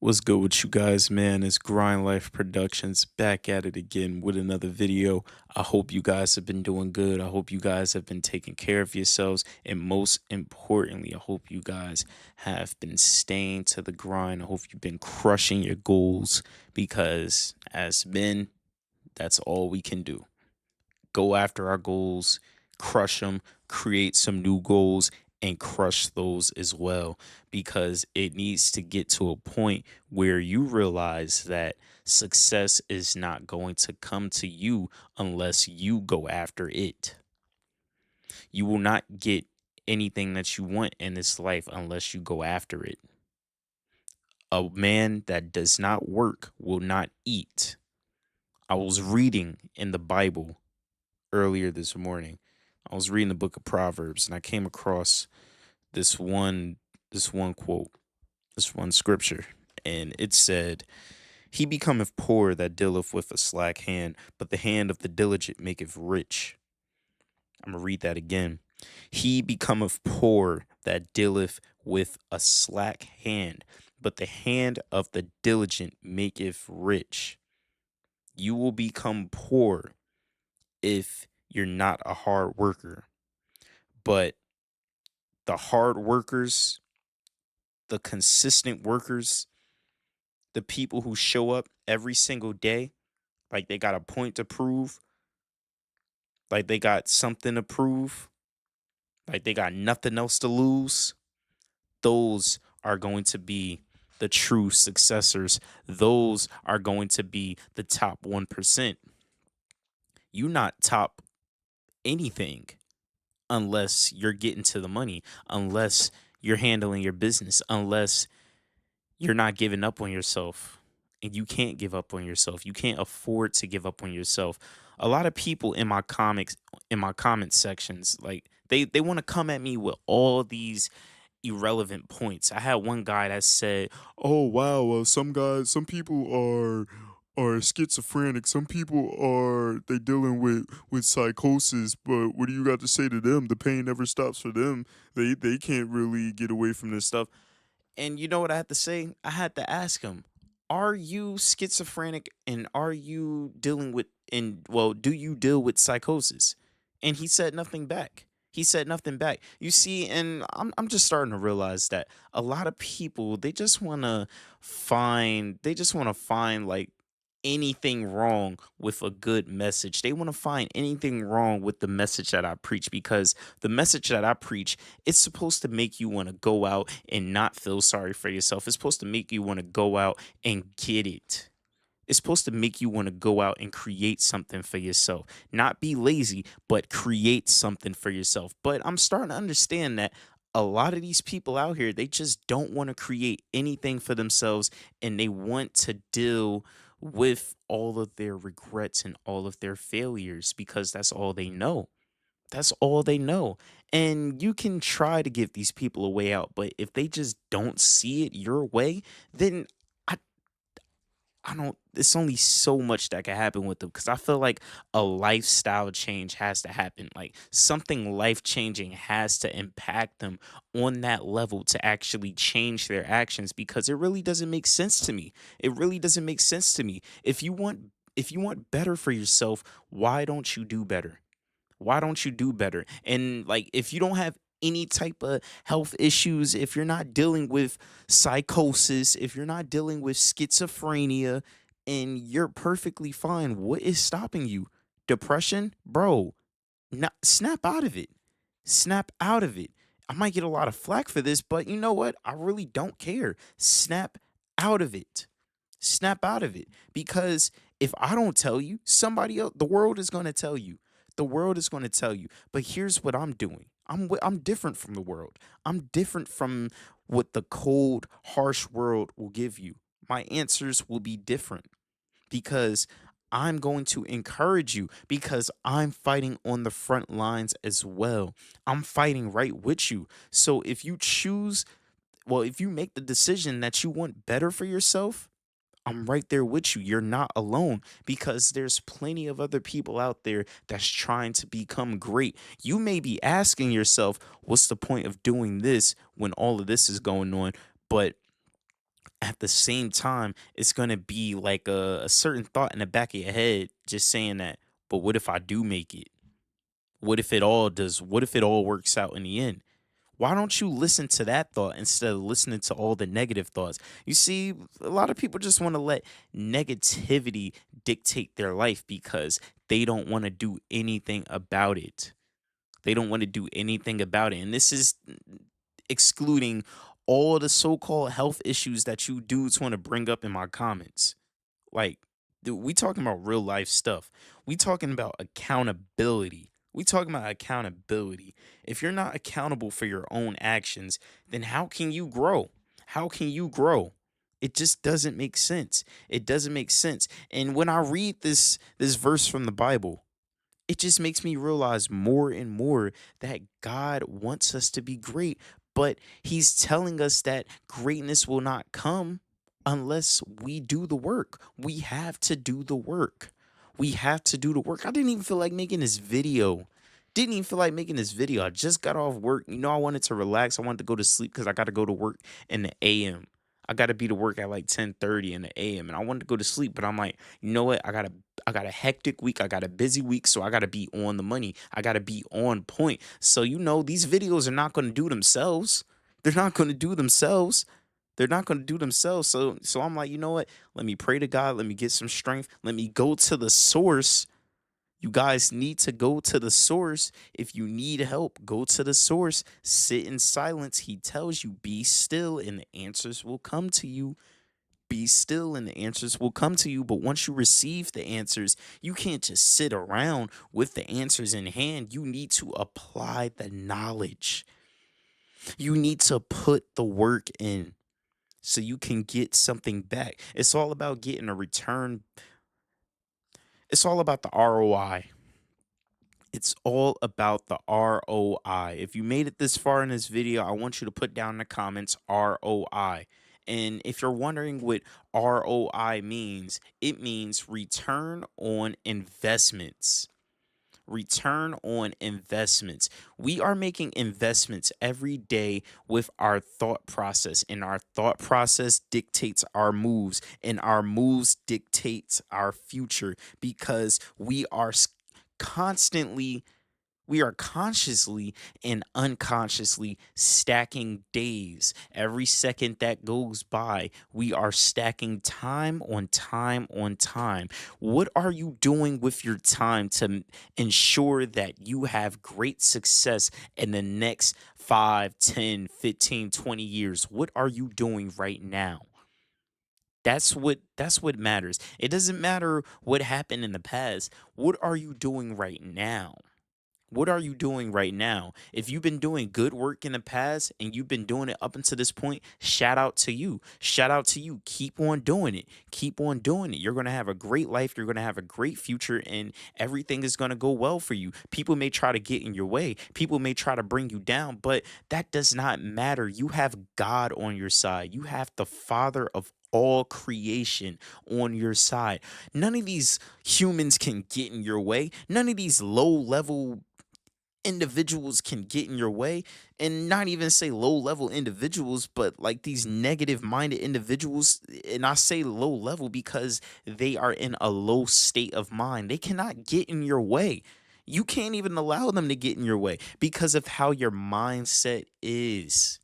What's good with you guys, man? It's Grind Life Productions back at it again with another video. I hope you guys have been doing good. I hope you guys have been taking care of yourselves. And most importantly, I hope you guys have been staying to the grind. I hope you've been crushing your goals because as men, that's all we can do. Go after our goals, crush them, create some new goals, and crush those as well. Because it needs to get to a point where you realize that success is not going to come to you unless you go after it. You will not get anything that you want in this life unless you go after it. A man that does not work will not eat. I was reading in the Bible earlier this morning. I was reading the book of Proverbs and I came across this one this one quote, this one scripture, and it said, "He becometh poor that dealeth with a slack hand, but the hand of the diligent maketh rich." I'm gonna read that again. "He becometh poor that dealeth with a slack hand, but the hand of the diligent maketh rich." You will become poor if you're not a hard worker. But the hard workers, the consistent workers, the people who show up every single day, like they got a point to prove, like they got something to prove, like they got nothing else to lose, those are going to be the true successors. Those are going to be the top 1%. You not top anything unless you're getting to the money, unless you're handling your business, unless you're not giving up on yourself. And you can't give up on yourself. You can't afford to give up on yourself. A lot of people in my comment sections, like they want to come at me with all these irrelevant points. I had one guy that said, "Oh wow, well some people are schizophrenic. Some people are they dealing with psychosis. But what do you got to say to them? The pain never stops for them. They can't really get away from this stuff." And you know what I had to say? I had to ask him, "Are you schizophrenic and are you dealing with do you deal with psychosis?" And he said nothing back. He said nothing back. You see, and I'm just starting to realize that a lot of people they just want to find like anything wrong with a good message. They want to find anything wrong with the message that I preach because the message that I preach, it's supposed to make you want to go out and not feel sorry for yourself. It's supposed to make you want to go out and get it. It's supposed to make you want to go out and create something for yourself. Not be lazy, but create something for yourself. But I'm starting to understand that a lot of these people out here, they just don't want to create anything for themselves and they want to deal with all of their regrets and all of their failures because that's all they know. That's all they know. And you can try to give these people a way out, but if they just don't see it your way, then I I don't it's only so much that can happen with them because I feel like a lifestyle change has to happen. Like something life changing has to impact them on that level to actually change their actions because it really doesn't make sense to me. It really doesn't make sense to me. If you want better for yourself, why don't you do better? Why don't you do better? And like, if you don't have any type of health issues, if you're not dealing with psychosis, if you're not dealing with schizophrenia, and you're perfectly fine, what is stopping you? Depression? Bro, snap out of it. Snap out of it. I might get a lot of flack for this, but you know what? I really don't care. Snap out of it. Snap out of it. Because if I don't tell you, somebody else, the world is going to tell you. The world is going to tell you. But here's what I'm doing. I'm different from the world. I'm different from what the cold, harsh world will give you. My answers will be different because I'm going to encourage you because I'm fighting on the front lines as well. I'm fighting right with you. So if you make the decision that you want better for yourself, I'm right there with you. You're not alone because there's plenty of other people out there that's trying to become great. You may be asking yourself, what's the point of doing this when all of this is going on? But at the same time, it's gonna be like a certain thought in the back of your head just saying that, but what if I do make it? What if it all works out in the end? Why don't you listen to that thought instead of listening to all the negative thoughts? You see, a lot of people just want to let negativity dictate their life because they don't want to do anything about it. They don't want to do anything about it. And this is excluding all the so-called health issues that you dudes want to bring up in my comments. Like, dude, we talking about real life stuff. We talking about accountability. We talking about accountability. If you're not accountable for your own actions, then how can you grow? How can you grow? It just doesn't make sense. It doesn't make sense. And when I read this verse from the Bible, it just makes me realize more and more that God wants us to be great, but He's telling us that greatness will not come unless we do the work. We have to do the work. We have to do the work. I didn't even feel like making this video. Didn't even feel like making this video. I just got off work. You know, I wanted to relax. I wanted to go to sleep because I got to go to work in the AM. I got to be to work at like 10:30 in the AM, and I wanted to go to sleep, but I'm like, you know what? I got a hectic week. I got a busy week, so I got to be on the money. I got to be on point. So you know, these videos are not going to do themselves. They're not going to do themselves. They're not going to do themselves. So I'm like, you know what? Let me pray to God. Let me get some strength. Let me go to the source. You guys need to go to the source. If you need help, go to the source. Sit in silence. He tells you, be still, and the answers will come to you. Be still and the answers will come to you. But once you receive the answers, you can't just sit around with the answers in hand. You need to apply the knowledge. You need to put the work in so you can get something back. It's all about getting a return. It's all about the ROI. It's all about the ROI. If you made it this far in this video, I want you to put down in the comments ROI. And if you're wondering what ROI means, it means return on investments. Return on investments. We are making investments every day with our thought process, and our thought process dictates our moves, and our moves dictates our future because constantly we are consciously and unconsciously stacking days. Every second that goes by, we are stacking time on time on time. What are you doing with your time to ensure that you have great success in the next 5, 10, 15, 20 years? What are you doing right now? That's what matters. It doesn't matter what happened in the past. What are you doing right now? What are you doing right now? If you've been doing good work in the past and you've been doing it up until this point, shout out to you. Shout out to you. Keep on doing it. Keep on doing it. You're going to have a great life. You're going to have a great future, and everything is going to go well for you. People may try to get in your way, people may try to bring you down, but that does not matter. You have God on your side, you have the Father of all creation on your side. None of these humans can get in your way. None of these low level individuals can get in your way, and not even say low level individuals, but like these negative minded individuals. And I say low level because they are in a low state of mind. They cannot get in your way. You can't even allow them to get in your way because of how your mindset is.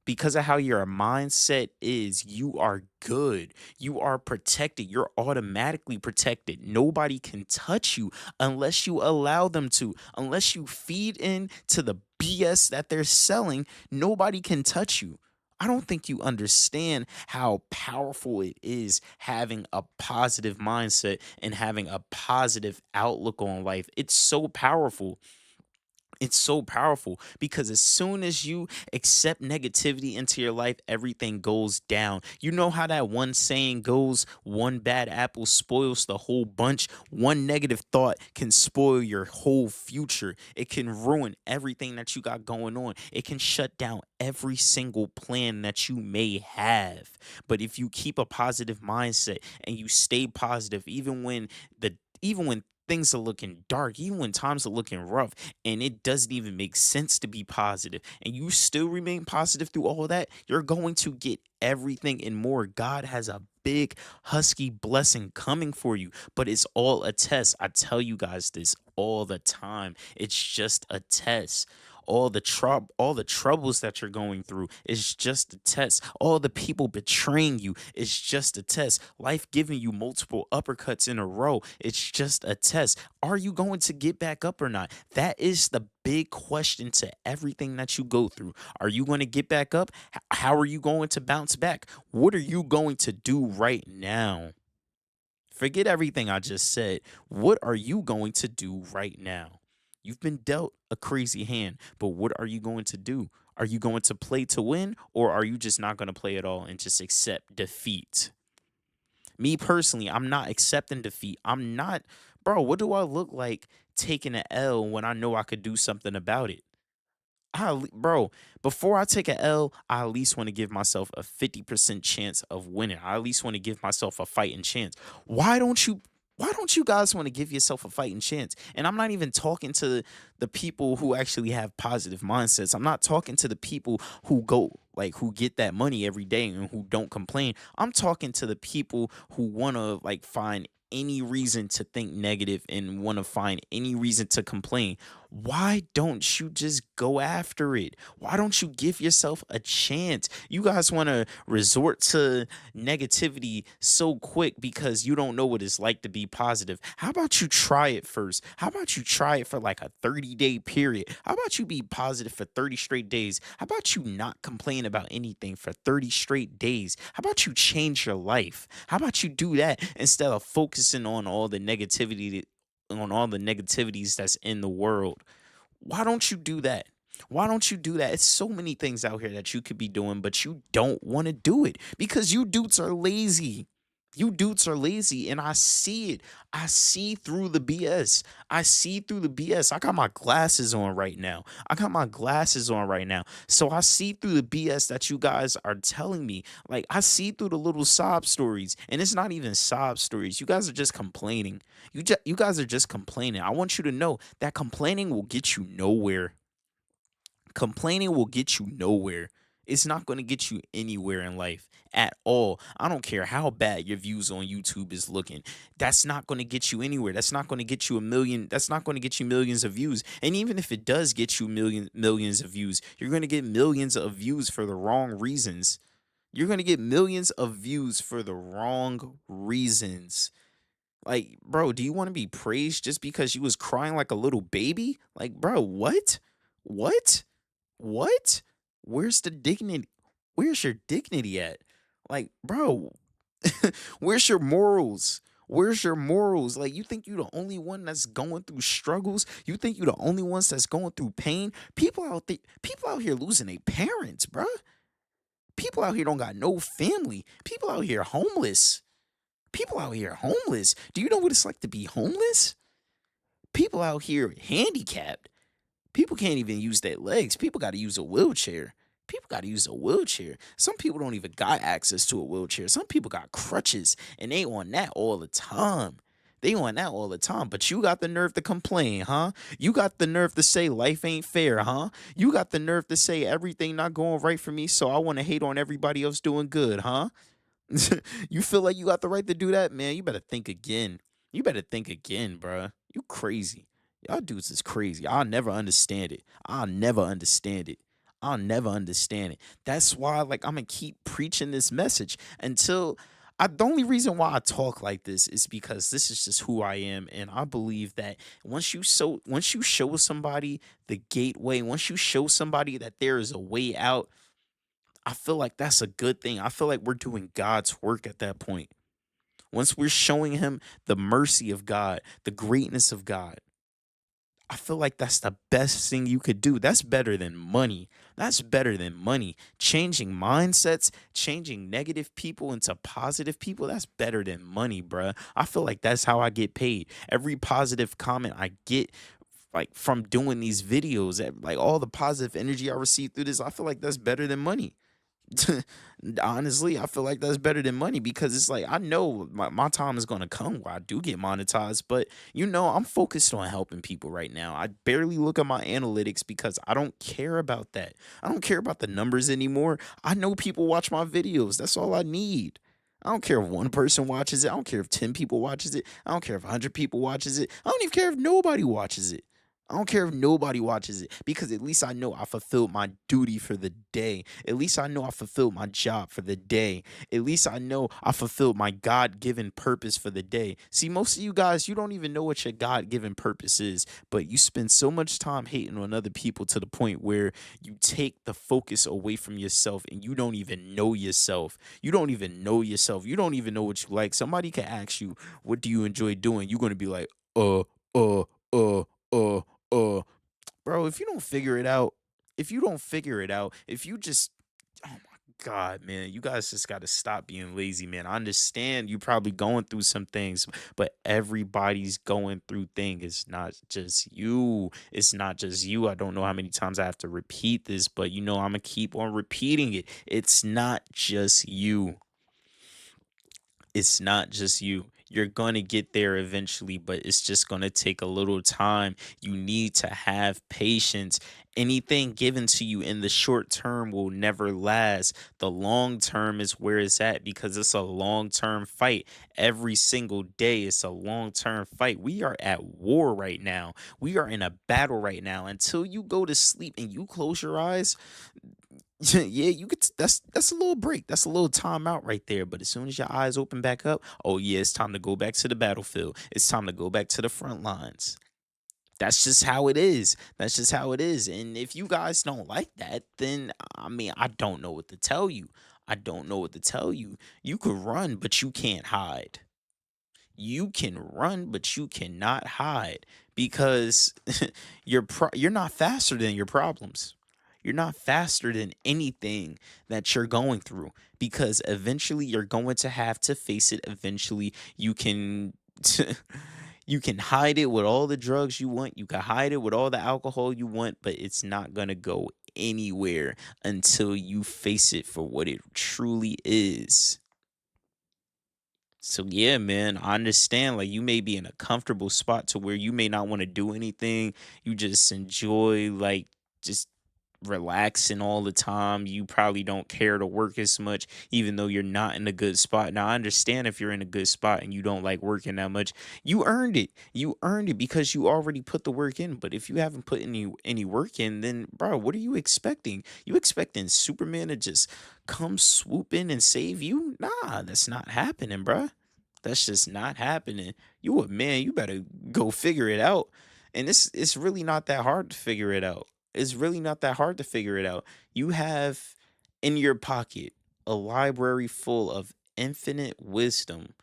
Because of how your mindset is, you are good. You are protected. You're automatically protected. Nobody can touch you unless you allow them to. Unless you feed in to the BS that they're selling, nobody can touch you. I don't think you understand how powerful it is having a positive mindset and having a positive outlook on life. It's so powerful. It's so powerful because as soon as you accept negativity into your life, everything goes down. You know how that one saying goes, one bad apple spoils the whole bunch. One negative thought can spoil your whole future. It can ruin everything that you got going on. It can shut down every single plan that you may have. But if you keep a positive mindset and you stay positive, even when things are looking dark, even when times are looking rough, and it doesn't even make sense to be positive, and you still remain positive through all that, you're going to get everything and more. God has a big, husky blessing coming for you, but it's all a test. I tell you guys this all the time. It's just a test. All the troubles that you're going through is just a test. All the people betraying you is just a test. Life giving you multiple uppercuts in a row, it's just a test. Are you going to get back up or not? That is the big question to everything that you go through. Are you going to get back up? How are you going to bounce back? What are you going to do right now? Forget everything I just said. What are you going to do right now? You've been dealt a crazy hand, but what are you going to do? Are you going to play to win, or are you just not going to play at all and just accept defeat? Me personally, I'm not accepting defeat. I'm not, bro, what do I look like taking an L when I know I could do something about it? Bro, before I take a L, I at least want to give myself a 50% chance of winning. I at least want to give myself a fighting chance. Why don't you why don't you guys want to give yourself a fighting chance? And I'm not even talking to the people who actually have positive mindsets. I'm not talking to the people who go like who get that money every day and who don't complain. I'm talking to the people who want to like find any reason to think negative and want to find any reason to complain. Why don't you just go after it? Why don't you give yourself a chance? You guys want to resort to negativity so quick because you don't know what it's like to be positive. How about you try it first? How about you try it for like a 30-day period? How about you be positive for 30 straight days? How about you not complain about anything for 30 straight days? How about you change your life? How about you do that instead of focusing on all the negativities that's in the world? Why don't you do that? Why don't you do that? It's so many things out here that you could be doing, but you don't want to do it because you dudes are lazy. You dudes are lazy, and I see it. I see through the BS. I see through the BS. I got my glasses on right now. I got my glasses on right now. So I see through the BS that you guys are telling me. Like, I see through the little sob stories, and it's not even sob stories. You guys are just complaining. You guys are just complaining. I want you to know that complaining will get you nowhere. Complaining will get you nowhere. It's not going to get you anywhere in life at all. I don't care how bad your views on YouTube is looking. That's not going to get you anywhere. That's not going to get you a million. That's not going to get you millions of views. And even if it does get you millions of views, you're going to get millions of views for the wrong reasons. You're going to get millions of views for the wrong reasons. Like, bro, do you want to be praised just because you was crying like a little baby? Like, bro, what? What? What? Where's the dignity? Where's your dignity at? Like, bro, where's your morals? Where's your morals? Like, you think you the only one that's going through struggles? You think you the only ones that's going through pain? People out here losing their parents, bro. People out here don't got no family. People out here homeless. People out here homeless. Do you know what it's like to be homeless? People out here handicapped. People can't even use their legs. People got to use a wheelchair. People got to use a wheelchair. Some people don't even got access to a wheelchair. Some people got crutches and they on that all the time. They on that all the time. But you got the nerve to complain, huh? You got the nerve to say life ain't fair, huh? You got the nerve to say everything not going right for me, so I want to hate on everybody else doing good, huh? You feel like you got the right to do that, man? You better think again. You better think again, bruh. You crazy. Y'all dudes is crazy. I'll never understand it. I'll never understand it. I'll never understand it. That's why, like, I'm gonna keep preaching this message until the only reason why I talk like this is because this is just who I am, and I believe that once you show somebody the gateway, once you show somebody that there is a way out, I feel like that's a good thing. I feel like we're doing God's work at that point. Once we're showing him the mercy of God, the greatness of God, I feel like that's the best thing you could do. That's better than money. That's better than money. Changing mindsets, changing negative people into positive people, that's better than money, bruh. I feel like that's how I get paid. Every positive comment I get like from doing these videos, like all the positive energy I receive through this, I feel like that's better than money. Honestly, I feel like that's better than money because it's like I know my time is gonna come where I do get monetized, but I'm focused on helping people right now. I barely look at my analytics because I don't care about that. I don't care about the numbers anymore. I know people watch my videos. That's all I need. I don't care if one person watches it. I don't care if 10 people watches it. I don't care if 100 people watches it. I don't even care if nobody watches it. I don't care if nobody watches it because at least I know I fulfilled my duty for the day. At least I know I fulfilled my job for the day. At least I know I fulfilled my God given purpose for the day. See, most of you guys, you don't even know what your God given purpose is, but you spend so much time hating on other people to the point where you take the focus away from yourself and you don't even know yourself. You don't even know yourself. You don't even know what you like. Somebody can ask you, what do you enjoy doing? You're going to be like, uh, uh, uh, uh, uh, bro, if you don't figure it out, if you just, oh my God, man, you guys just got to stop being lazy, man. I understand you probably going through some things, but everybody's going through things. It's not just you. It's not just you. I don't know how many times I have to repeat this, but I'm going to keep on repeating it. It's not just you. It's not just you. You're going to get there eventually, but it's just going to take a little time. You need to have patience. Anything given to you in the short term will never last. The long term is where it's at because it's a long term fight. Every single day, it's a long term fight. We are at war right now. We are in a battle right now. Until you go to sleep and you close your eyes, yeah, you could. That's a little break. That's a little time out right there. But as soon as your eyes open back up, oh yeah, it's time to go back to the battlefield. It's time to go back to the front lines. That's just how it is. That's just how it is. And if you guys don't like that, then I mean, I don't know what to tell you. I don't know what to tell you. You could run, but you can't hide. You can run, but you cannot hide because you're not faster than your problems. You're not faster than anything that you're going through because eventually you're going to have to face it. Eventually, you can you can hide it with all the drugs you want. You can hide it with all the alcohol you want, but it's not going to go anywhere until you face it for what it truly is. So yeah, man, I understand. Like you may be in a comfortable spot to where you may not want to do anything. You just enjoy just relaxing all the time. You probably don't care to work as much, even though you're not in a good spot. Now I understand if you're in a good spot and you don't like working that much. You earned it. You earned it because you already put the work in. But if you haven't put any work in, then bro, what are you expecting? You expecting Superman to just come swoop in and save you? Nah, that's not happening, bruh. That's just not happening. You a man, you better go figure it out. And it's really not that hard to figure it out. It's really not that hard to figure it out. You have in your pocket a library full of infinite wisdom,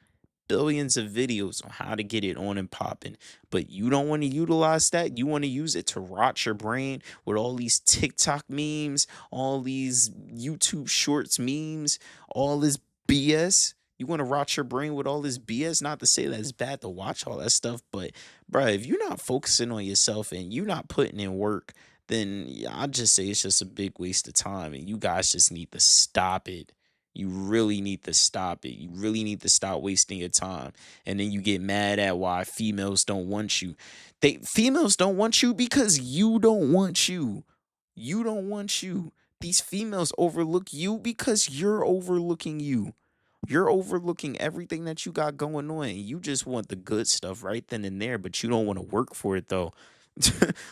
billions of videos on how to get it on and popping, but you don't want to utilize that. You want to use it to rot your brain with all these TikTok memes, all these YouTube shorts memes, all this BS. You want to rot your brain with all this BS. Not to say that it's bad to watch all that stuff, but bro, if you're not focusing on yourself and you're not putting in work, then yeah, I'd just say it's just a big waste of time, and you guys just need to stop it. You really need to stop it. You really need to stop wasting your time. And then you get mad at why females don't want you. Females don't want you because you don't want you. You don't want you. These females overlook you because you're overlooking you. You're overlooking everything that you got going on. And you just want the good stuff right then and there, but you don't want to work for it though.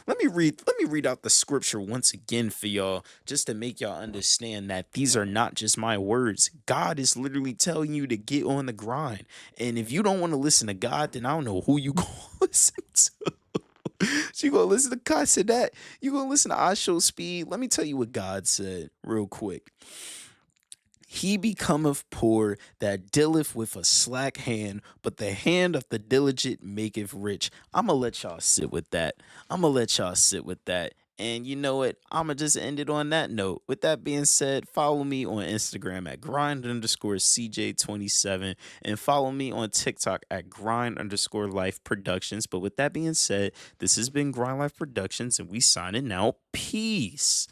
Let me read out the scripture once again for y'all just to make y'all understand that these are not just my words. God is literally telling you to get on the grind. And if you don't want to listen to God, then I don't know who you going to listen to. So you going to listen to God said that? You going to listen to I Show Speed? Let me tell you what God said real quick. He becometh poor that dealeth with a slack hand, but the hand of the diligent maketh rich. I'ma let y'all sit with that. I'ma let y'all sit with that. And you know what? I'ma just end it on that note. With that being said, follow me on Instagram at grind underscore CJ27 and follow me on TikTok at grind underscore life productions. But with that being said, this has been Grind Life Productions and we signing out. Peace.